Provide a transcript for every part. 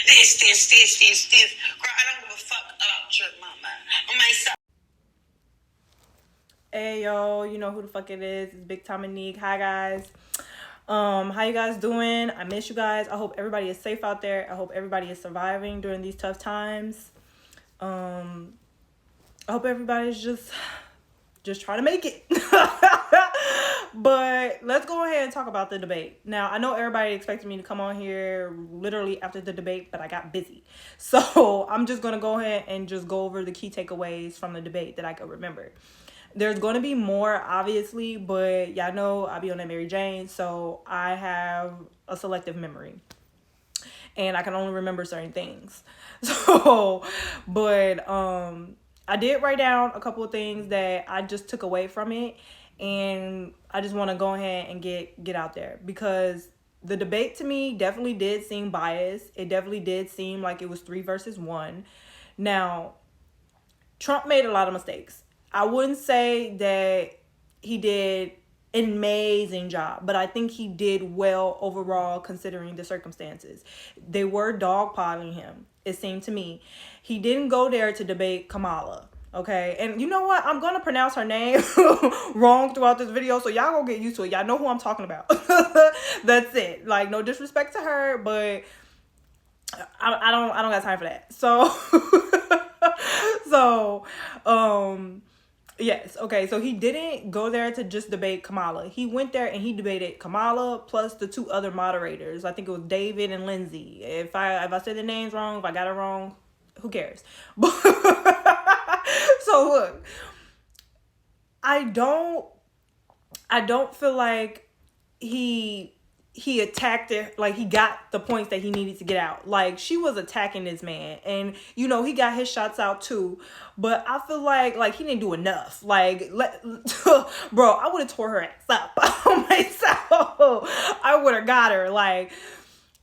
This. Girl, I don't give a fuck about your mama. Myself. Hey yo, you know who the fuck it is. It's Big Tom and Neek. Hi guys. How you guys doing? I miss you guys. I hope everybody is safe out there. I hope everybody is surviving during these tough times. I hope everybody's just trying to make it. But let's go ahead and talk about the debate. Now, I know everybody expected me to come on here literally after the debate, but I got busy. So I'm just going to go ahead and just go over the key takeaways from the debate that I could remember. There's going to be more, obviously, but y'all know I be on that Mary Jane, so I have a selective memory. And I can only remember certain things. So, but I did write down a couple of things that I just took away from it. And I just want to go ahead and get out there. Because the debate to me definitely did seem biased. It definitely did seem like it was 3 versus 1. Now, Trump made a lot of mistakes. I wouldn't say that he did an amazing job, but I think he did well overall considering the circumstances. They were dogpiling him, it seemed to me. He didn't go there to debate Kamala. Okay, and you know what? I'm going to pronounce her name wrong throughout this video, so y'all gonna get used to it. Y'all know who I'm talking about. That's it. Like, no disrespect to her, but I don't got time for that. Yes, okay, so he didn't go there to just debate Kamala. He went there and he debated Kamala plus the 2 other moderators. I think it was David and Lindsay. If I said the names wrong, if I got it wrong, who cares? So look, I don't feel like he attacked it, like he got the points that he needed to get out. Like, she was attacking this man, and you know he got his shots out too, but I feel like he didn't do enough. Like, bro, I would have tore her ass up on myself. I would have got her. Like,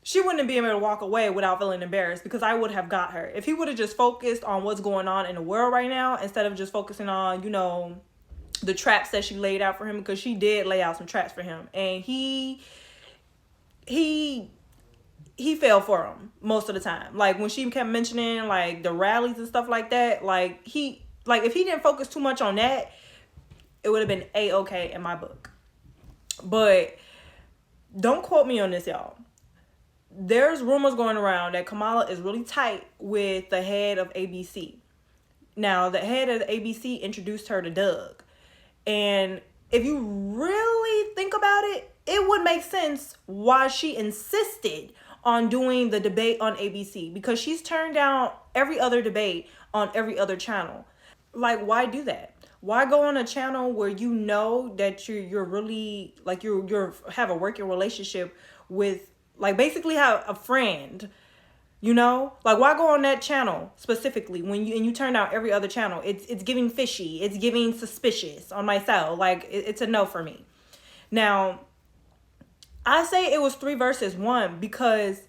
she wouldn't be able to walk away without feeling embarrassed, because I would have got her. If he would have just focused on what's going on in the world right now instead of just focusing on, you know, the traps that she laid out for him, because she did lay out some traps for him, and he fell for him most of the time. Like, when she kept mentioning like the rallies and stuff like that, like if he didn't focus too much on that, it would have been A-okay in my book. But don't quote me on this, y'all. There's rumors going around that Kamala is really tight with the head of ABC. Now, the head of the ABC introduced her to Doug. And if you really think about it, it would make sense why she insisted on doing the debate on ABC, because she's turned down every other debate on every other channel. Like, why do that? Why go on a channel where you know that you're really, like, you're have a working relationship with, like, basically have a friend, you know? Like, why go on that channel specifically when you turn out every other channel? It's giving fishy. It's giving suspicious on myself. Like, it's a no for me. Now, I say it was 3 versus 1 because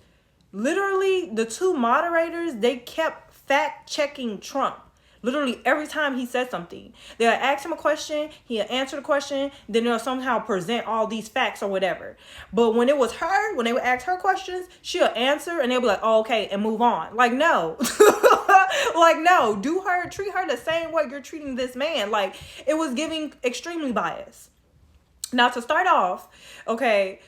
literally the 2 moderators, they kept fact checking Trump. Literally every time he said something, they'll ask him a question, he'll answer the question, then they'll somehow present all these facts or whatever. But when it was her, when they would ask her questions, she'll answer and they'll be like, oh, okay, and move on. Like, no. Like, no. Treat her the same way you're treating this man. Like, it was giving extremely bias. Now, to start off, okay,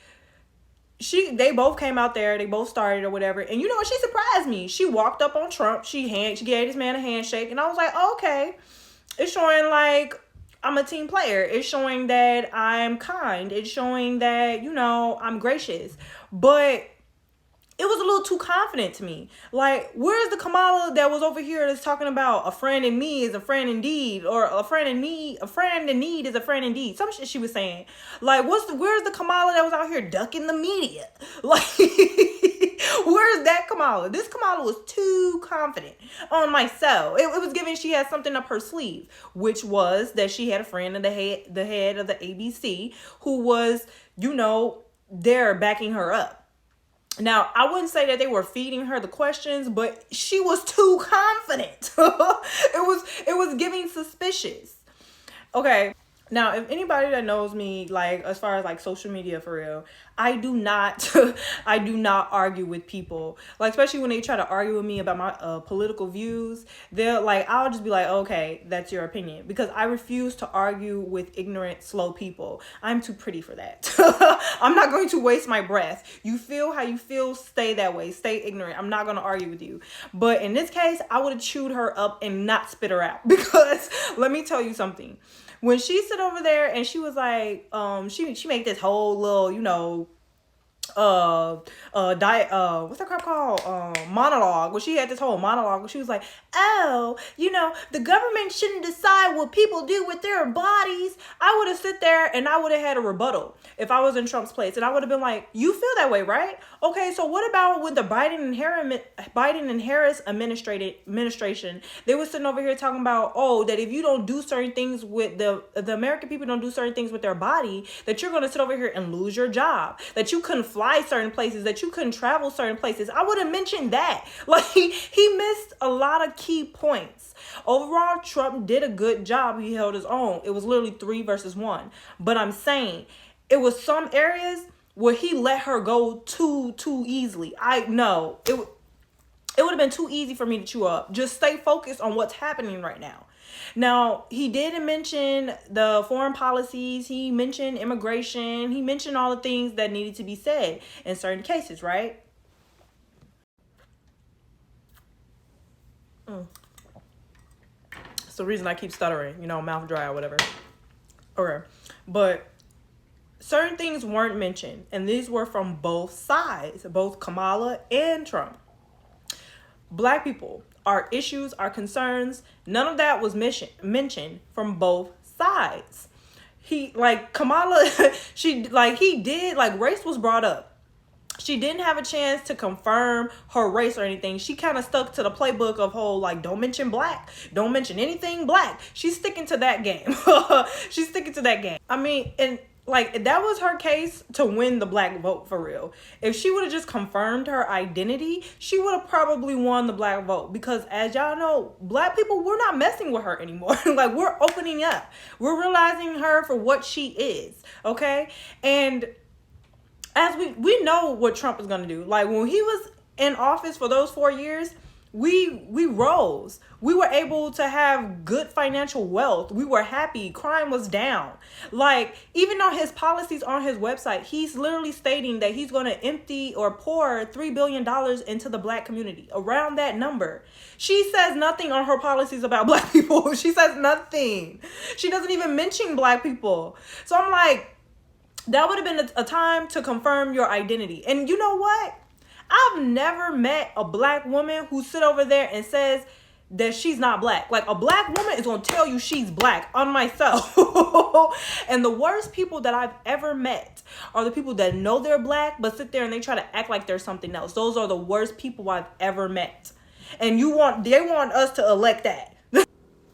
they both came out there, they both started or whatever, and you know what, she surprised me. She walked up on Trump, she gave this man a handshake, and I was like, oh, okay, it's showing like I'm a team player. It's showing that I'm kind. It's showing that, you know, I'm gracious. But it was a little too confident to me. Like, where's the Kamala that was over here that's talking about a friend in me is a friend indeed, or a friend in need is a friend indeed? Some shit she was saying. Like, where's the Kamala that was out here ducking the media? Like, where's that Kamala? This Kamala was too confident on myself. It was giving she had something up her sleeve, which was that she had a friend in the head of the ABC who was, you know, there backing her up. Now, I wouldn't say that they were feeding her the questions, but she was too confident. It was giving suspicious. Okay. Now, if anybody that knows me, like as far as like social media for real, I do not, I do not argue with people. Like especially when they try to argue with me about my political views, they're like, I'll just be like, okay, that's your opinion, because I refuse to argue with ignorant, slow people. I'm too pretty for that. I'm not going to waste my breath. You feel how you feel, stay that way, stay ignorant. I'm not going to argue with you. But in this case, I would have chewed her up and not spit her out because let me tell you something. When she sit over there and she was like, she made this whole little, what's that crap called? Monologue. Well, she had this whole monologue where she was like, oh, the government shouldn't decide what people do with their bodies. I would have sit there and I would have had a rebuttal if I was in Trump's place, and I would have been like, you feel that way, right? Okay, so what about with the Biden and Harris administration? They were sitting over here talking about, oh, that if you don't do certain things with the American people don't do certain things with their body, that you're gonna sit over here and lose your job, that you couldn't fly certain places, that you couldn't travel certain places. I would have mentioned that. Like he missed a lot of key points. Overall, Trump did a good job. He held his own. It was literally 3 versus 1. But I'm saying it was some areas where he let her go too easily. I know it would have been too easy for me to chew up. Just stay focused on what's happening right now. Now, he did mention the foreign policies. He mentioned immigration. He mentioned all the things that needed to be said in certain cases, right? It's the reason I keep stuttering, mouth dry or whatever. Okay. But certain things weren't mentioned, and these were from both sides, both Kamala and Trump. Black people, our issues, our concerns, none of that was mentioned from both sides. He, like Kamala, he did, like, race was brought up. She didn't have a chance to confirm her race or anything. She kind of stuck to the playbook of whole, like, don't mention black, don't mention anything black. She's sticking to that game. She's sticking to that game. I mean, and like that was her case to win the black vote for real. If she would have just confirmed her identity, she would have probably won the black vote, because as y'all know, black people, we're not messing with her anymore. Like, we're opening up. We're realizing her for what she is, okay? And as we know what Trump is going to do. Like, when he was in office for those 4 years, we rose. We were able to have good financial wealth. We were happy. Crime was down. Like, even on his policies on his website, he's literally stating that he's going to empty or pour $3 billion into the black community, around that number. She says nothing on her policies about black people. She says nothing. She doesn't even mention black people. So I'm like, that would have been a time to confirm your identity. And you know what? I've never met a black woman who sit over there and says that she's not black. Like, a black woman is going to tell you she's black, on myself. And the worst people that I've ever met are the people that know they're black but sit there and they try to act like they're something else. Those are the worst people I've ever met. And they want us to elect that.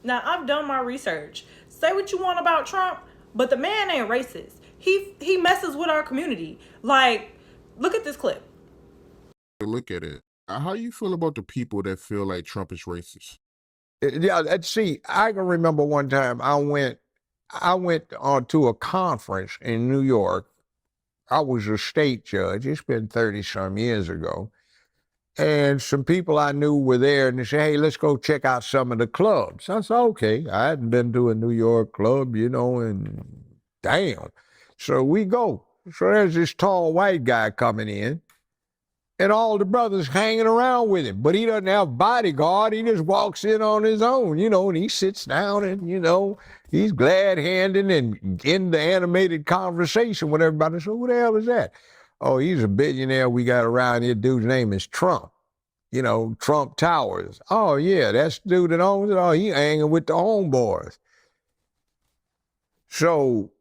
Now, I've done my research. Say what you want about Trump, but the man ain't racist. He messes with our community. Like, look at this clip. Look at it. How you feel about the people that feel like Trump is racist? Yeah, see, I can remember one time I went on to a conference in New York. I was a state judge. It's been 30 some years ago. And some people I knew were there, and they said, hey, let's go check out some of the clubs. I said, okay. I hadn't been to a New York club, and damn. So we go. So there's this tall white guy coming in, and all the brothers hanging around with him. But he doesn't have a bodyguard. He just walks in on his own, and he sits down and, he's glad-handing and in the animated conversation with everybody. So who the hell is that? Oh, he's a billionaire we got around here. Dude's name is Trump. Trump Towers. Oh, yeah, that's the dude that owns it. Oh, he hanging with the homeboys. So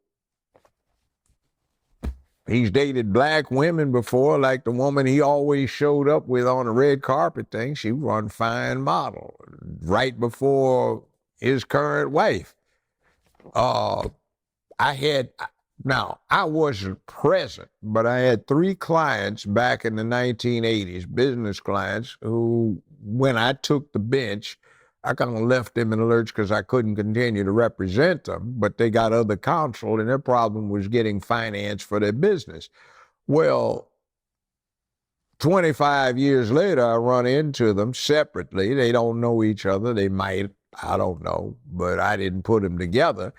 he's dated black women before, like the woman he always showed up with on the red carpet thing. She was on Fine Model right before his current wife. Now, I wasn't present, but I had 3 clients back in the 1980s, business clients, who, when I took the bench, I kind of left them in the lurch because I couldn't continue to represent them, but they got other counsel, and their problem was getting finance for their business. Well, 25 years later, I run into them separately. They don't know each other. They might, I don't know, but I didn't put them together.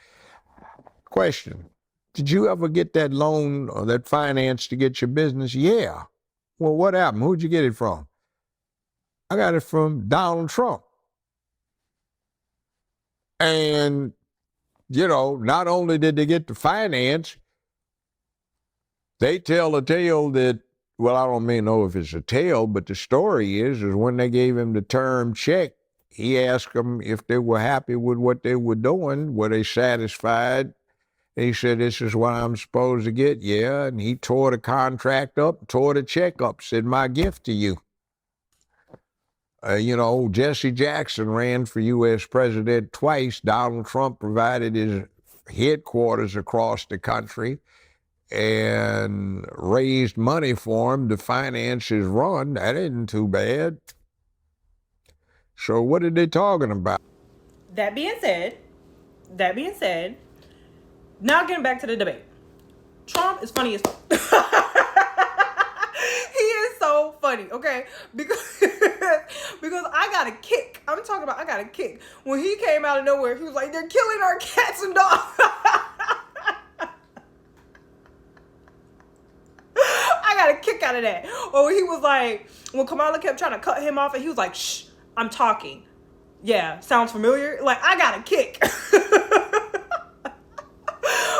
Question, did you ever get that loan or that finance to get your business? Yeah. Well, what happened? Who'd you get it from? I got it from Donald Trump. And, you know, not only did they get the finance, they tell a tale that, well, I don't mean know if it's a tale, but the story is when they gave him the term check, he asked them if they were happy with what they were doing. Were they satisfied? He said, this is what I'm supposed to get. Yeah. And he tore the contract up, tore the check up, said, my gift to you. You know, Jesse Jackson ran for U.S. president twice. Donald Trump provided his headquarters across the country and raised money for him to finance his run. That isn't too bad. So what are they talking about? That being said, now getting back to the debate. Trump is funny as fuck. He is so funny, okay? Because I got a kick. I'm talking about I got a kick. When he came out of nowhere, he was like, they're killing our cats and dogs. I got a kick out of that. Or he was like, when Kamala kept trying to cut him off, and he was like, shh, I'm talking. Yeah, sounds familiar? Like, I got a kick.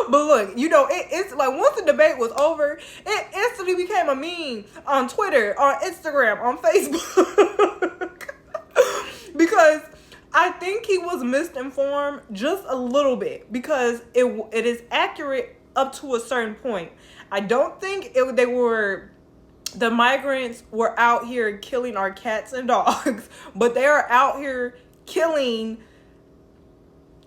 But look, you know, it's like once the debate was over, it instantly became a meme on Twitter, on Instagram, on Facebook. Because I think he was misinformed just a little bit, because it is accurate up to a certain point. I don't think the migrants were out here killing our cats and dogs, but they are out here killing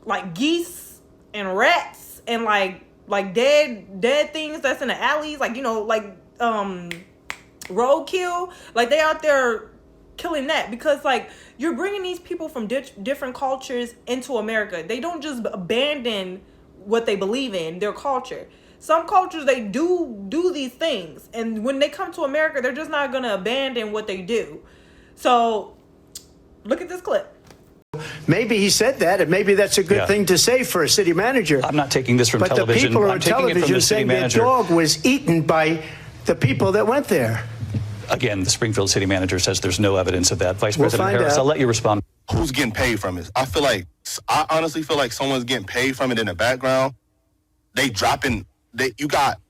like geese and rats and like dead things that's in the alleys, like, you know, like roadkill. Like, they out there killing that, because like you're bringing these people from different cultures into America. They don't just abandon what they believe in, their culture. Some cultures, they do these things, and when they come to America, they're just not gonna abandon what they do. So look at this clip. Maybe he said that, and maybe that's a good thing to say for a city manager. I'm not taking this from television. But the people I'm on taking television it from the city saying manager. their dog was eaten by the people that went there. Again, the Springfield city manager says there's no evidence of that. Vice President Harris, out. I'll let you respond. Who's getting paid from it? I honestly feel like someone's getting paid from it in the background. You got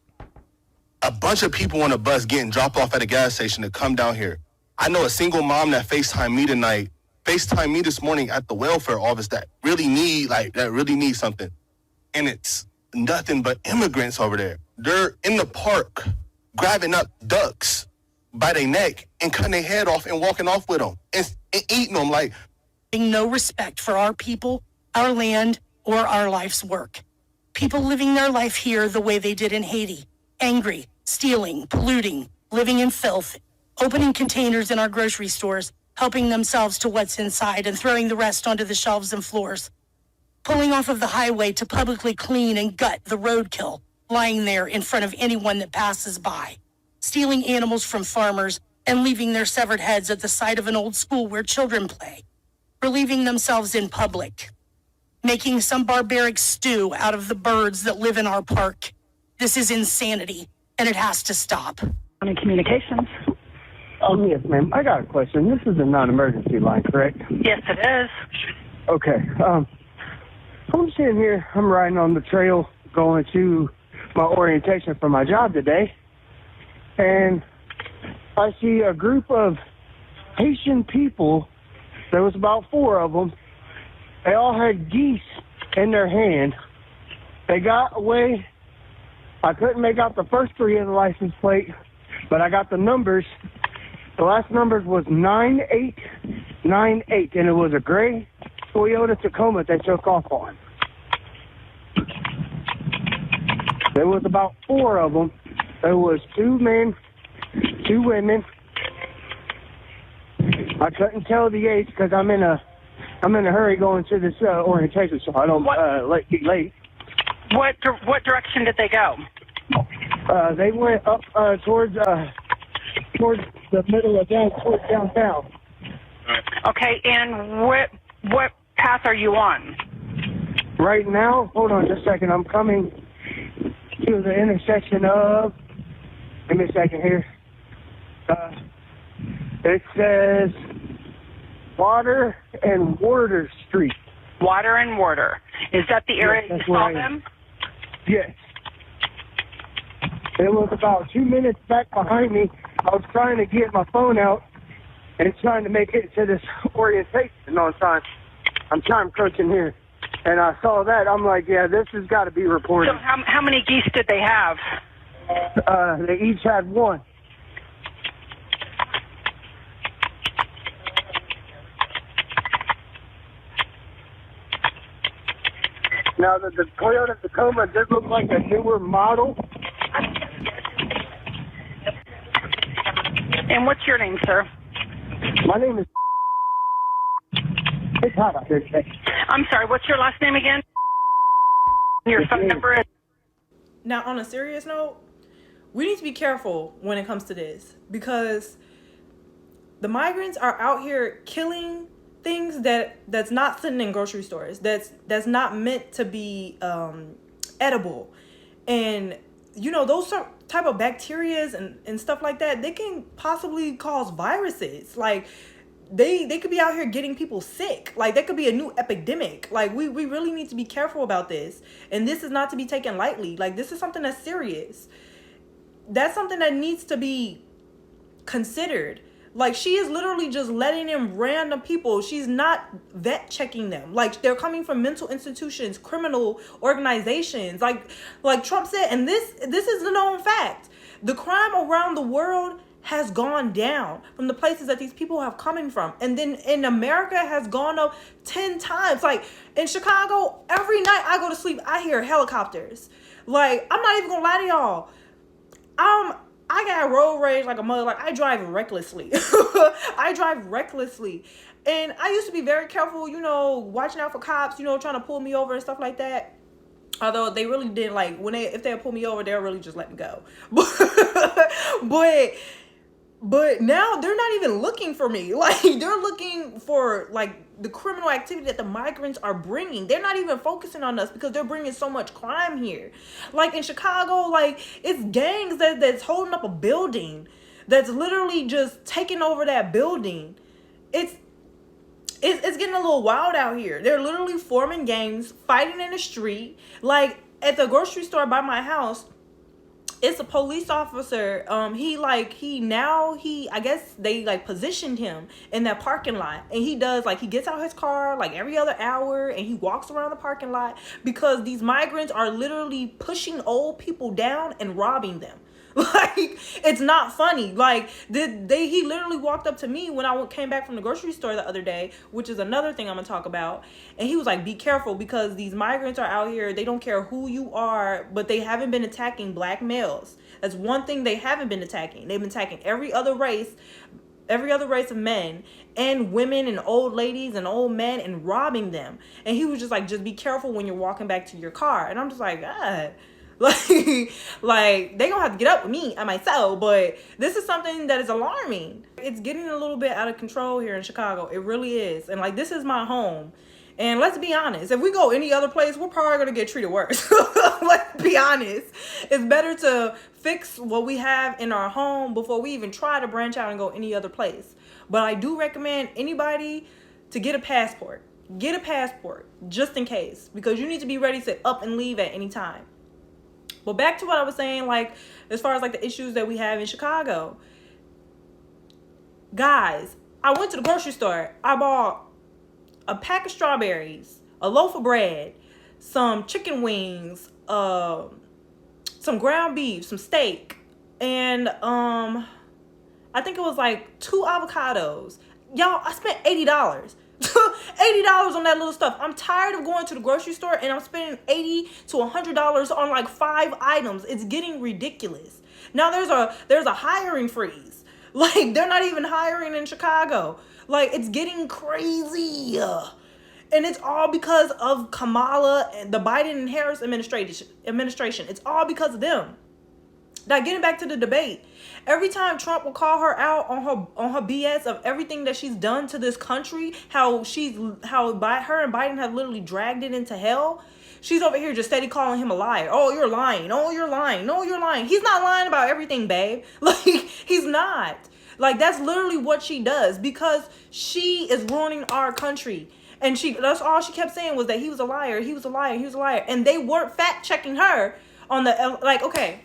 a bunch of people on a bus getting dropped off at a gas station to come down here. I know a single mom that FaceTimed me this morning at the welfare office that really need something. And it's nothing but immigrants over there. They're in the park grabbing up ducks by their neck and cutting their head off and walking off with them and eating them. Like, no respect for our people, our land, or our life's work. People living their life here the way they did in Haiti. Angry, stealing, polluting, living in filth, opening containers in our grocery stores, helping themselves to what's inside and throwing the rest onto the shelves and floors. Pulling off of the highway to publicly clean and gut the roadkill lying there in front of anyone that passes by. Stealing animals from farmers and leaving their severed heads at the side of an old school where children play. Relieving themselves in public. Making some barbaric stew out of the birds that live in our park. This is insanity, and it has to stop. On communications. Yes, ma'am. I got a question. This is a non-emergency line, correct? Yes, it is. Okay. I'm sitting here. I'm riding on the trail going to my orientation for my job today, and I see a group of Haitian people. There was about 4 of them. They all had geese in their hand. They got away. I couldn't make out the first 3 of the license plate, but I got the numbers. The last numbers was 9898, and it was a gray Toyota Tacoma they took off on. There was about 4 of them. There was 2 men, 2 women. I couldn't tell the age because I'm in a I'm in a hurry going to this orientation, so I don't be late. What direction did they go? They went up towards the middle of towards downtown. Okay, and what path are you on? Right now, hold on just a second. I'm coming to the intersection of. Give me a second here. It says Water and Warder Street. Water and Warder. Is that the area Yes, you saw them? Yes. It was about 2 minutes back behind me. I was trying to get my phone out and trying to make it to this orientation on time. I'm time crunching here. And I saw that. I'm like, yeah, this has got to be reported. So how many geese did they have? They each had one. Now, the Toyota Tacoma did look like a newer model. And what's your name, sir? My name is... It's hot out here today. I'm sorry, what's your last name again? Your phone number is... Now, on a serious note, we need to be careful when it comes to this, because the migrants are out here killing things that's not sitting in grocery stores, that's not meant to be edible. And you know, those type of bacterias and stuff like that, they can possibly cause viruses. Like they could be out here getting people sick. Like there could be a new epidemic. Like we really need to be careful about this. And this is not to be taken lightly. Like this is something that's serious. That's something that needs to be considered. Like she is literally just letting in random people. She's not vet checking them. Like they're coming from mental institutions, criminal organizations. Like Trump said, and this is a known fact. The crime around the world has gone down from the places that these people have coming from. And then in America has gone up 10 times. Like in Chicago, every night I go to sleep, I hear helicopters. Like, I'm not even gonna lie to y'all. I got road rage like a mother. Like I drive recklessly. I drive recklessly. And I used to be very careful, you know, watching out for cops, you know, trying to pull me over and stuff like that. Although they really didn't, like, if they pull me over, they'll really just let me go. But now they're not even looking for me. Like they're looking for like the criminal activity that the migrants are bringing. They're not even focusing on us because they're bringing so much crime here. Like in Chicago, like it's gangs that's holding up a building, that's literally just taking over that building. It's getting a little wild out here. They're literally forming gangs, fighting in the street. Like at the grocery store by my house, it's a police officer. I guess they like positioned him in that parking lot, and he gets out his car like every other hour and he walks around the parking lot because these migrants are literally pushing old people down and robbing them. Like it's not funny. Like he literally walked up to me when I came back from the grocery store the other day, which is another thing I'm gonna talk about. And he was like, be careful because these migrants are out here. They don't care who you are, but they haven't been attacking black males. That's one thing they haven't been attacking. They've been attacking every other race of men and women and old ladies and old men and robbing them. And he was just like, just be careful when you're walking back to your car. And I'm just like, God. Like they gonna have to get up with me and myself, but this is something that is alarming. It's getting a little bit out of control here in Chicago. It really is. And like this is my home. And let's be honest, if we go any other place, we're probably gonna get treated worse. Let's be honest. It's better to fix what we have in our home before we even try to branch out and go any other place. But I do recommend anybody to get a passport. Get a passport just in case, because you need to be ready to up and leave at any time. But back to what I was saying, like, as far as, like, the issues that we have in Chicago. Guys, I went to the grocery store. I bought a pack of strawberries, a loaf of bread, some chicken wings, some ground beef, some steak, and, I think it was, like, 2 avocados. Y'all, I spent $80. $80 on that little stuff. I'm tired of going to the grocery store and I'm spending $80 to $100 on like 5 items. It's getting ridiculous. Now there's a hiring freeze. Like they're not even hiring in Chicago. Like it's getting crazy. And it's all because of Kamala and the Biden and Harris administration. It's all because of them. Now, getting back to the debate, every time Trump will call her out on her BS of everything that she's done to this country, how her and Biden have literally dragged it into hell, she's over here just steady calling him a liar. Oh, you're lying. Oh, you're lying. No, you're lying. He's not lying about everything, babe. Like, he's not. Like, that's literally what she does, because she is ruining our country. And that's all she kept saying was that he was a liar. He was a liar. He was a liar. And they weren't fact checking her on the, like, okay.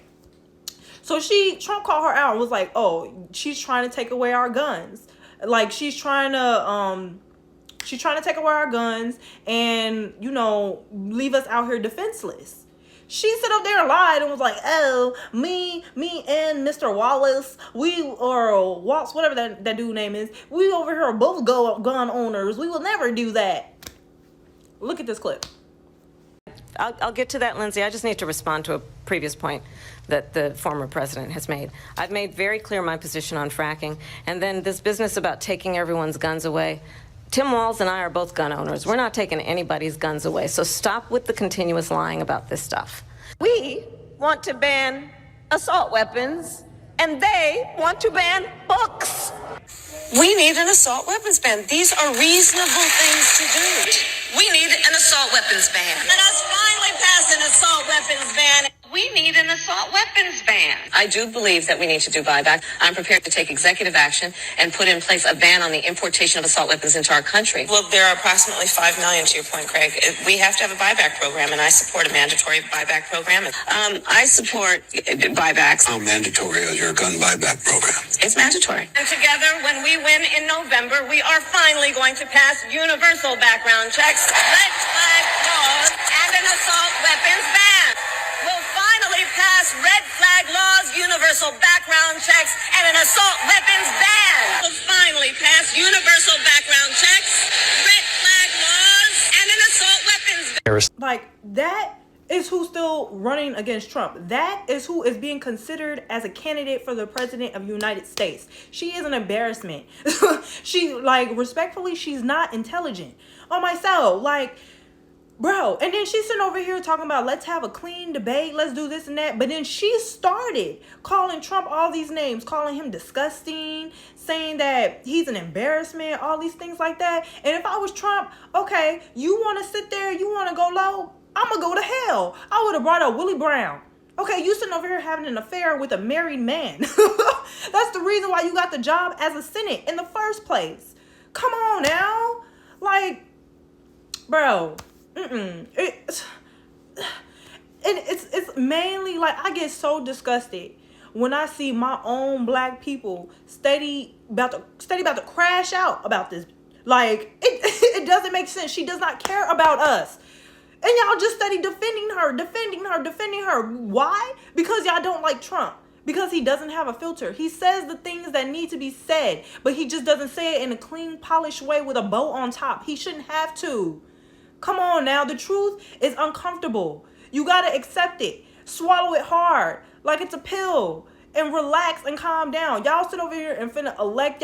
So Trump called her out and was like, oh, she's trying to take away our guns. Like, she's trying to take away our guns and, leave us out here defenseless. She sat up there and lied and was like, oh, me and Mr. Wallace, or Waltz, whatever that dude name is, we over here are both gun owners. We will never do that. Look at this clip. I'll get to that, Lindsay. I just need to respond to a previous point that the former president has made. I've made very clear my position on fracking. And then this business about taking everyone's guns away. Tim Walz and I are both gun owners. We're not taking anybody's guns away. So stop with the continuous lying about this stuff. We want to ban assault weapons, and they want to ban books. We need an assault weapons ban. These are reasonable things to do. We need an assault weapons ban. Let us finally pass an assault weapons ban. We need an assault weapons ban. I do believe that we need to do buyback. I'm prepared to take executive action and put in place a ban on the importation of assault weapons into our country. Well, there are approximately 5 million, to your point, Craig. We have to have a buyback program, and I support a mandatory buyback program. I support buybacks. How mandatory is your gun buyback program? It's mandatory. And together, when we win in November, we are finally going to pass universal background checks, red flag laws, and an assault weapons ban. We'll finally pass red flag laws, universal background checks, and an assault weapons ban. We'll finally pass universal background checks, red flag laws, and an assault weapons ban. Like, that is who's still running against Trump. That is who is being considered as a candidate for the president of the United States. She is an embarrassment. Respectfully, she's not intelligent. On myself, bro. And then she's sitting over here talking about, let's have a clean debate, let's do this and that. But then she started calling Trump all these names, calling him disgusting, saying that he's an embarrassment, all these things like that. And if I was Trump, okay, you want to sit there, you want to go low, I'm going to go to hell. I would have brought up Willie Brown. Okay, you sitting over here having an affair with a married man. That's the reason why you got the job as a Senate in the first place. Come on now. Bro. It's mainly I get so disgusted when I see my own black people steady about to crash out about this. It doesn't make sense. She does not care about us. And y'all just steady defending her. Why? Because y'all don't like Trump. Because he doesn't have a filter. He says the things that need to be said, but he just doesn't say it in a clean, polished way with a bow on top. He shouldn't have to. Come on now. The truth is uncomfortable. You got to accept it. Swallow it hard like it's a pill and relax and calm down. Y'all sit over here and finna elect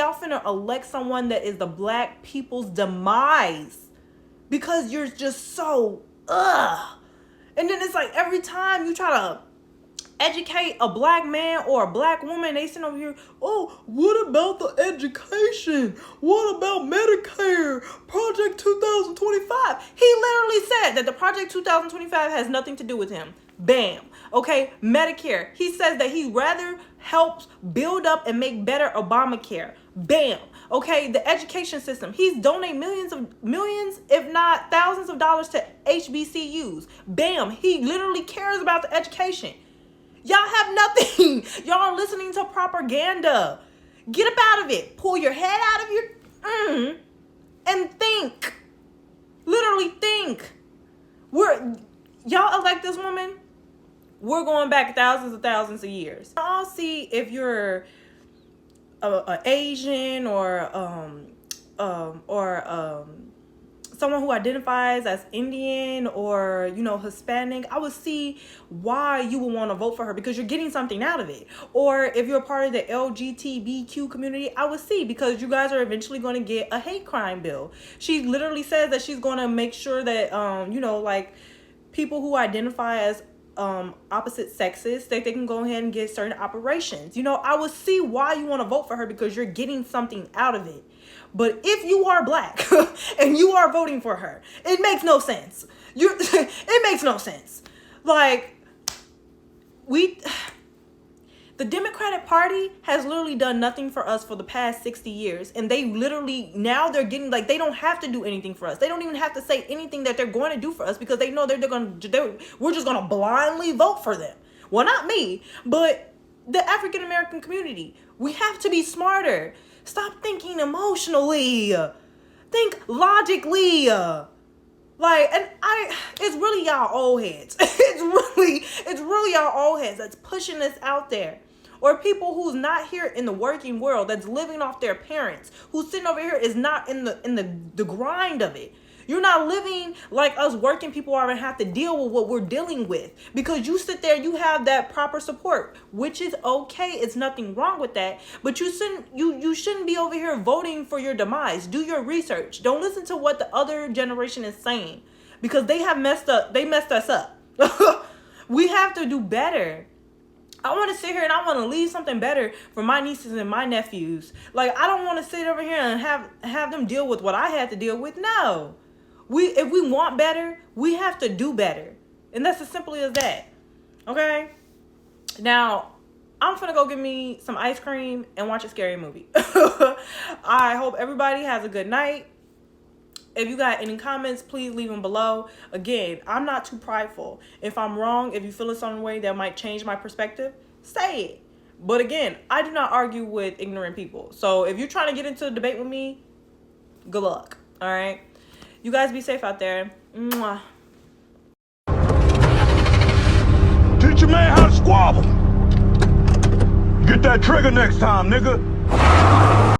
someone that is the black people's demise because you're just so And then it's every time you try to educate a black man or a black woman, they sit over here, oh, what about the education? What about Medicare? Project 2025. He literally said that the Project 2025 has nothing to do with him. Bam. Okay, Medicare. He says that he rather helps build up and make better Obamacare. Bam. Okay, the education system. He's donating millions, if not thousands of dollars to HBCUs. Bam. He literally cares about the education. Y'all have nothing. Y'all are listening to propaganda. Get up out of it. Pull your head out of your and think. Literally think. Y'all elect this woman. We're going back thousands of years. I'll see if you're someone who identifies as Indian or, you know, Hispanic, I would see why you would want to vote for her, because you're getting something out of it. Or if you're a part of the LGBTQ community, I would see, because you guys are eventually going to get a hate crime bill. She literally says that she's going to make sure that, you know, like people who identify as opposite sexes, they can go ahead and get certain operations. You know, I would see why you want to vote for her, because you're getting something out of it. But if you are black and you are voting for her, it makes no sense. It makes no sense. Like, the Democratic Party has literally done nothing for us for the past 60 years. And they literally, now they're getting, like, they don't have to do anything for us. They don't even have to say anything that they're going to do for us, because they know we're just going to blindly vote for them. Well, not me, but the African American community. We have to be smarter. Stop thinking emotionally. Think logically. Like, and it's really y'all old heads. It's really y'all old heads that's pushing this out there. Or people who's not here in the working world, that's living off their parents, who's sitting over here is not in the grind of it. You're not living like us working people are gonna have to deal with what we're dealing with, because you sit there, you have that proper support, which is okay. It's nothing wrong with that. But you shouldn't be over here voting for your demise. Do your research. Don't listen to what the other generation is saying, because they messed us up. We have to do better. I want to sit here and I want to leave something better for my nieces and my nephews. Like, I don't want to sit over here and have them deal with what I had to deal with. No. If we want better, we have to do better. And that's as simple as that. Okay? Now, I'm finna go get me some ice cream and watch a scary movie. I hope everybody has a good night. If you got any comments, please leave them below. Again, I'm not too prideful. If I'm wrong, if you feel a certain way that might change my perspective, say it. But again, I do not argue with ignorant people. So if you're trying to get into a debate with me, good luck. All right? You guys be safe out there. Mwah. Teach a man how to squabble. Get that trigger next time, nigga.